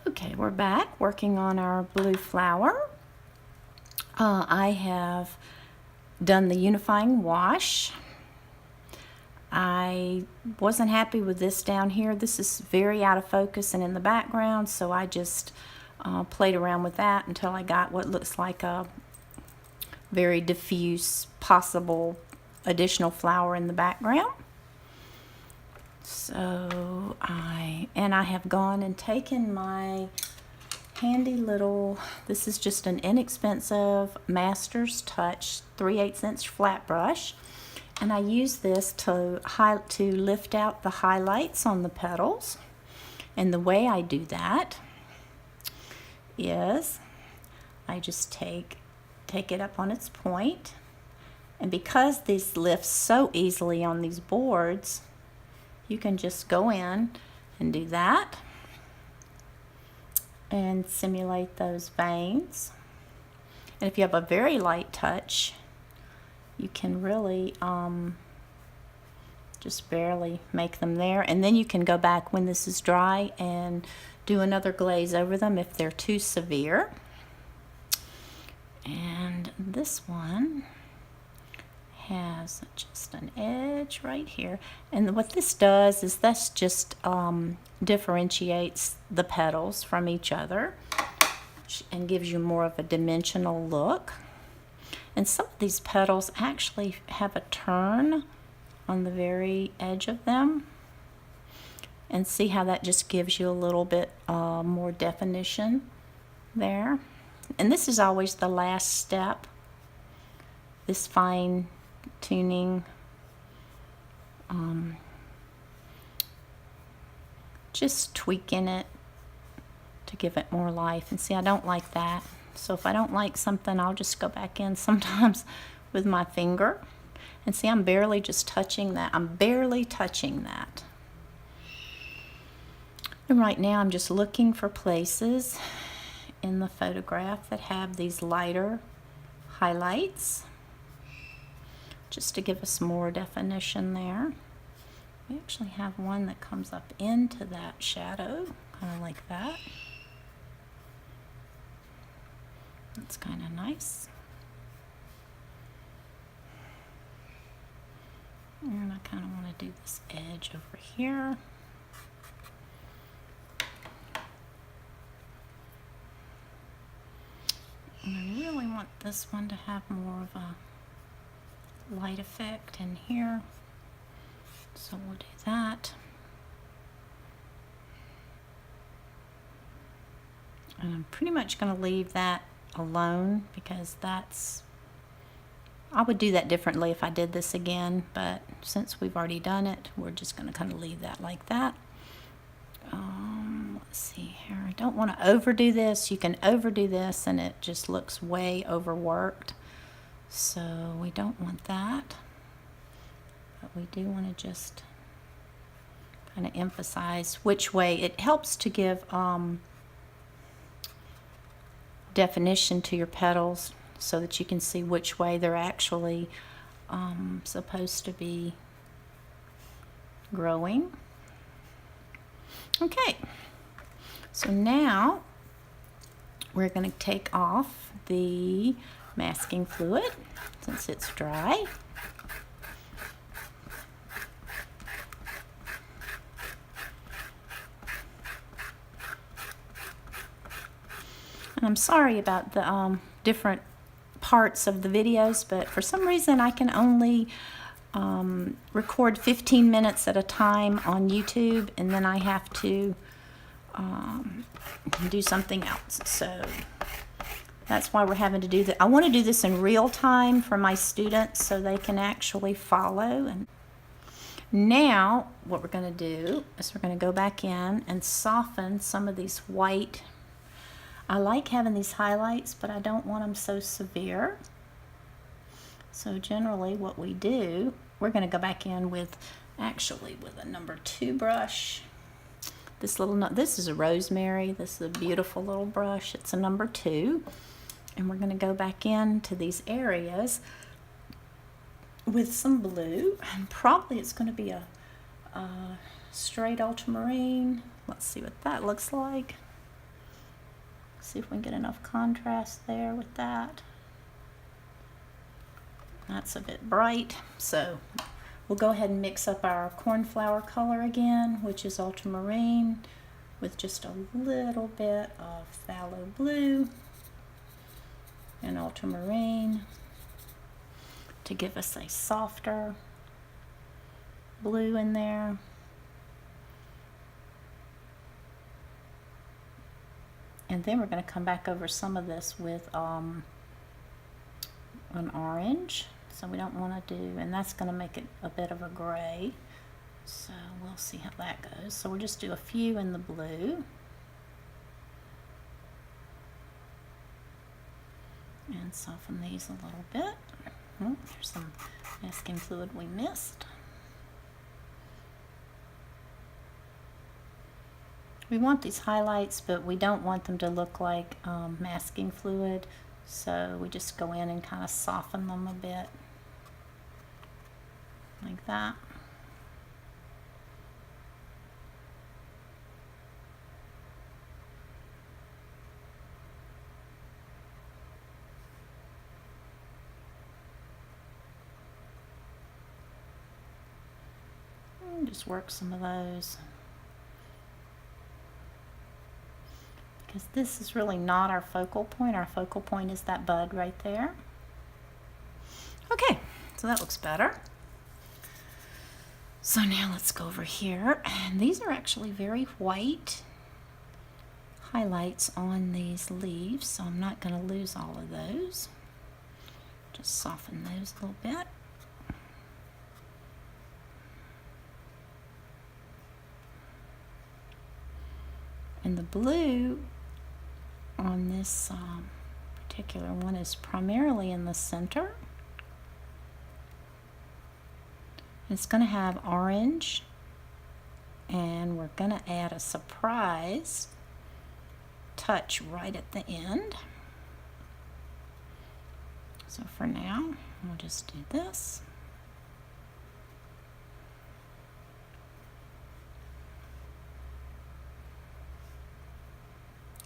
Okay, we're back working on our blue flower. I have done the unifying wash. I wasn't happy with this down here. This is very out of focus and in the background, so I just played around with that until I got what looks like a very diffuse possible additional flower in the background. So I have gone and taken my handy little, this is just an inexpensive Master's Touch 3/8 inch flat brush, and I use this to lift out the highlights on the petals. And the way I do that is I just take it up on its point, and because this lifts so easily on these boards, you can just go in and do that and simulate those veins. And if you have a very light touch, you can really just barely make them there, and then you can go back when this is dry and do another glaze over them if they're too severe. And this one has just an edge right here, and what this does is this just differentiates the petals from each other and gives you more of a dimensional look. And some of these petals actually have a turn on the very edge of them, and see how that just gives you a little bit more definition there. And this is always the last step, this fine tuning, just tweaking it to give it more life. And see, I don't like that, so if I don't like something, I'll just go back in sometimes with my finger. And see, I'm barely just touching that. I'm barely touching that. And right now I'm just looking for places in the photograph that have these lighter highlights, just to give us more definition there. We actually have one that comes up into that shadow, kind of like that. That's kind of nice. And I kind of want to do this edge over here. And I really want this one to have more of a light effect in here, so we'll do that. And I'm pretty much going to leave that alone, because that's, I would do that differently if I did this again, but since we've already done it, we're just going to kind of leave that like that. Let's see here. I don't want to overdo this. You can overdo this and it just looks way overworked, so we don't want that. But we do want to just kind of emphasize which way. It helps to give definition to your petals, so that you can see which way they're actually supposed to be growing. Okay, so now we're going to take off the masking fluid since it's dry. And I'm sorry about the different parts of the videos, but for some reason I can only record 15 minutes at a time on YouTube, and then I have to do something else. So that's why we're having to do that. I want to do this in real time for my students so they can actually follow. And now what we're going to do is we're going to go back in and soften some of these white. I like having these highlights, but I don't want them so severe. So generally what we do, we're going to go back in with, actually with a number 2 brush. This is a rosemary. This is a beautiful little brush. It's a number 2. And we're going to go back into these areas with some blue. And probably it's going to be a straight ultramarine. Let's see what that looks like. See if we can get enough contrast there with that. That's a bit bright, so we'll go ahead and mix up our cornflower color again, which is ultramarine, with just a little bit of phthalo blue and ultramarine to give us a softer blue in there. And then we're going to come back over some of this with an orange. So we don't want to do, and that's going to make it a bit of a gray. So we'll see how that goes. So we'll just do a few in the blue. And soften these a little bit. Oh, there's some masking fluid we missed. We want these highlights, but we don't want them to look like masking fluid. So we just go in and kind of soften them a bit. Like that. And just work some of those. Because this is really not our focal point. Our focal point is that bud right there. Okay, so that looks better. So now let's go over here, and these are actually very white highlights on these leaves, so I'm not going to lose all of those. Just soften those a little bit. And the blue on this particular one is primarily in the center. It's going to have orange, and we're going to add a surprise touch right at the end. So for now, we'll just do this.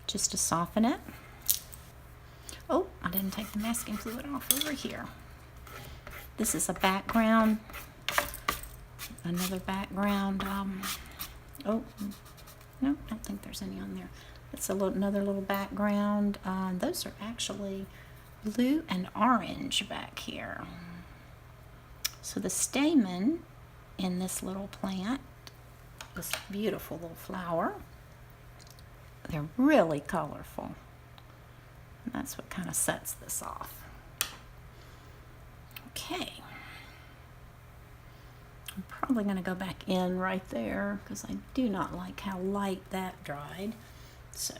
Just to soften it. Oh, I didn't take the masking fluid off over here. This is a background. Another background. Oh, no, I don't think there's any on there. It's another little background. Those are actually blue and orange back here. So the stamen in this little plant, this beautiful little flower, they're really colorful. And that's what kind of sets this off. Okay. I'm probably going to go back in right there because I do not like how light that dried. So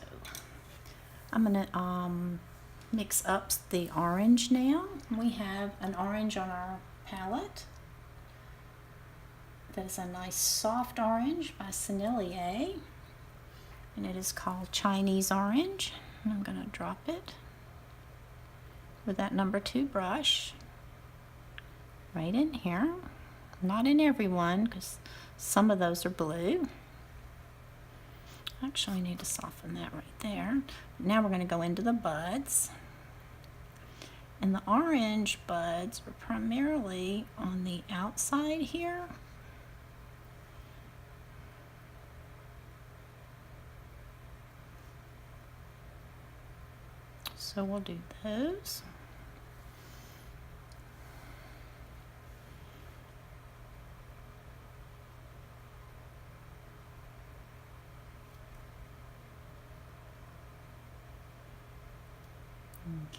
I'm going to mix up the orange now. We have an orange on our palette. That is a nice soft orange by Sennelier. And it is called Chinese orange. And I'm going to drop it with that number 2 brush right in here. Not in every one, because some of those are blue. Actually, I need to soften that right there. Now we're going to go into the buds. And the orange buds are primarily on the outside here. So we'll do those.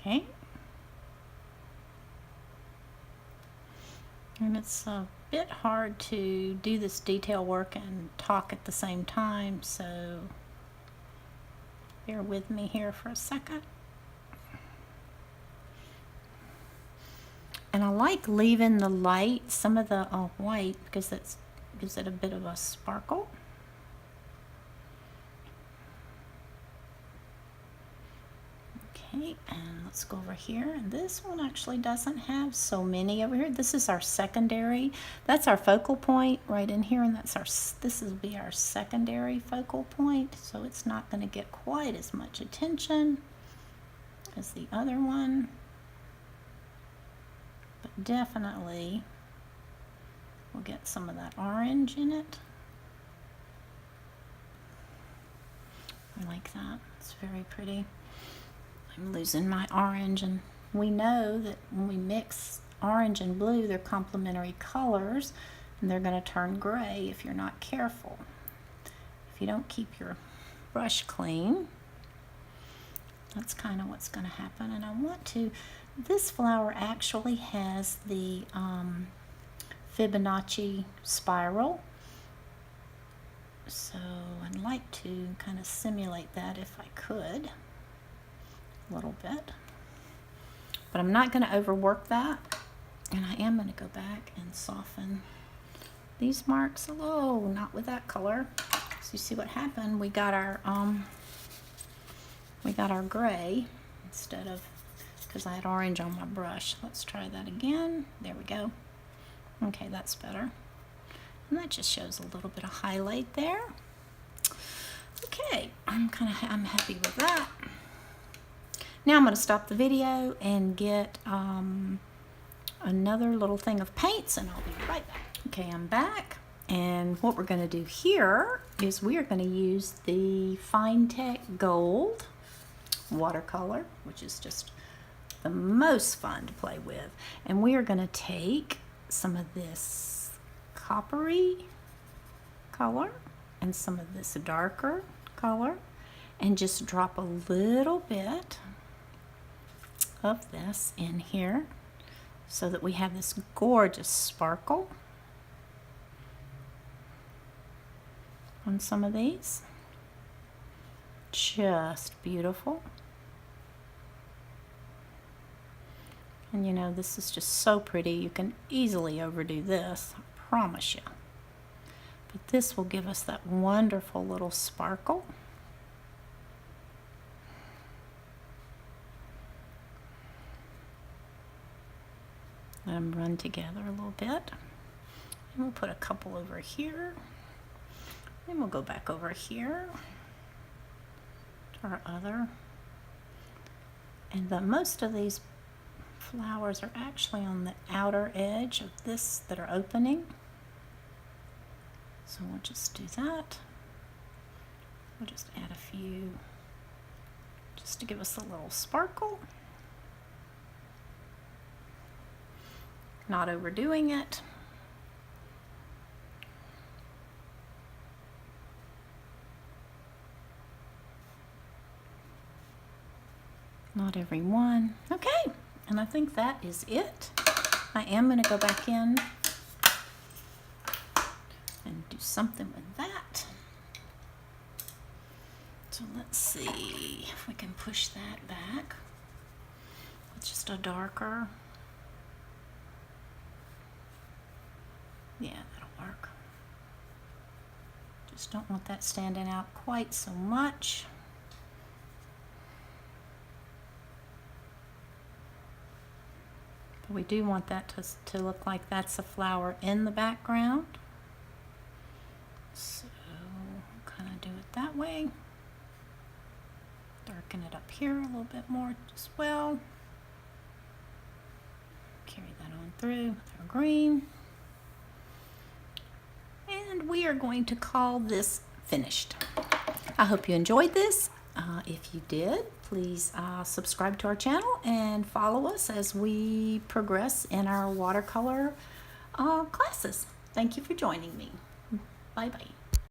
Okay. And it's a bit hard to do this detail work and talk at the same time, so bear with me here for a second. And I like leaving the light, some of the white, because that gives it a bit of a sparkle. Okay. Okay, and let's go over here. And this one actually doesn't have so many over here. This is our secondary. That's our focal point right in here, and this will be our secondary focal point. So it's not going to get quite as much attention as the other one, but definitely we'll get some of that orange in it. I like that. It's very pretty. I'm losing my orange, and we know that when we mix orange and blue, they're complementary colors, and they're going to turn gray if you're not careful. If you don't keep your brush clean, that's kind of what's going to happen. And I want to, this flower actually has the Fibonacci spiral. So I'd like to kind of simulate that if I could, a little bit. But I'm not going to overwork that. And I am going to go back and soften these marks a little, not with that color. So you see what happened? We got our gray instead of, because I had orange on my brush. Let's try that again. There we go. Okay, that's better. And that just shows a little bit of highlight there. Okay, I'm happy with that. Now I'm going to stop the video and get another little thing of paints, and I'll be right back. Okay, I'm back, and what we're going to do here is we are going to use the Fine-Tech Gold watercolor, which is just the most fun to play with. And we are going to take some of this coppery color and some of this darker color and just drop a little bit of this in here so that we have this gorgeous sparkle on some of these. Just beautiful. And you know, this is just so pretty. You can easily overdo this, I promise you. But this will give us that wonderful little sparkle. Let them run together a little bit. And we'll put a couple over here. Then we'll go back over here to our other. And most of these flowers are actually on the outer edge of this that are opening. So we'll just do that. We'll just add a few just to give us a little sparkle. Not overdoing it. Not every one. Okay. And I think that is it. I am going to go back in and do something with that. So let's see if we can push that back with just a darker. Yeah, that'll work. Just don't want that standing out quite so much. We do want that to look like that's a flower in the background. So kind of do it that way. Darken it up here a little bit more as well. Carry that on through with our green. And we are going to call this finished. I hope you enjoyed this. If you did, please subscribe to our channel and follow us as we progress in our watercolor classes. Thank you for joining me. Bye-bye.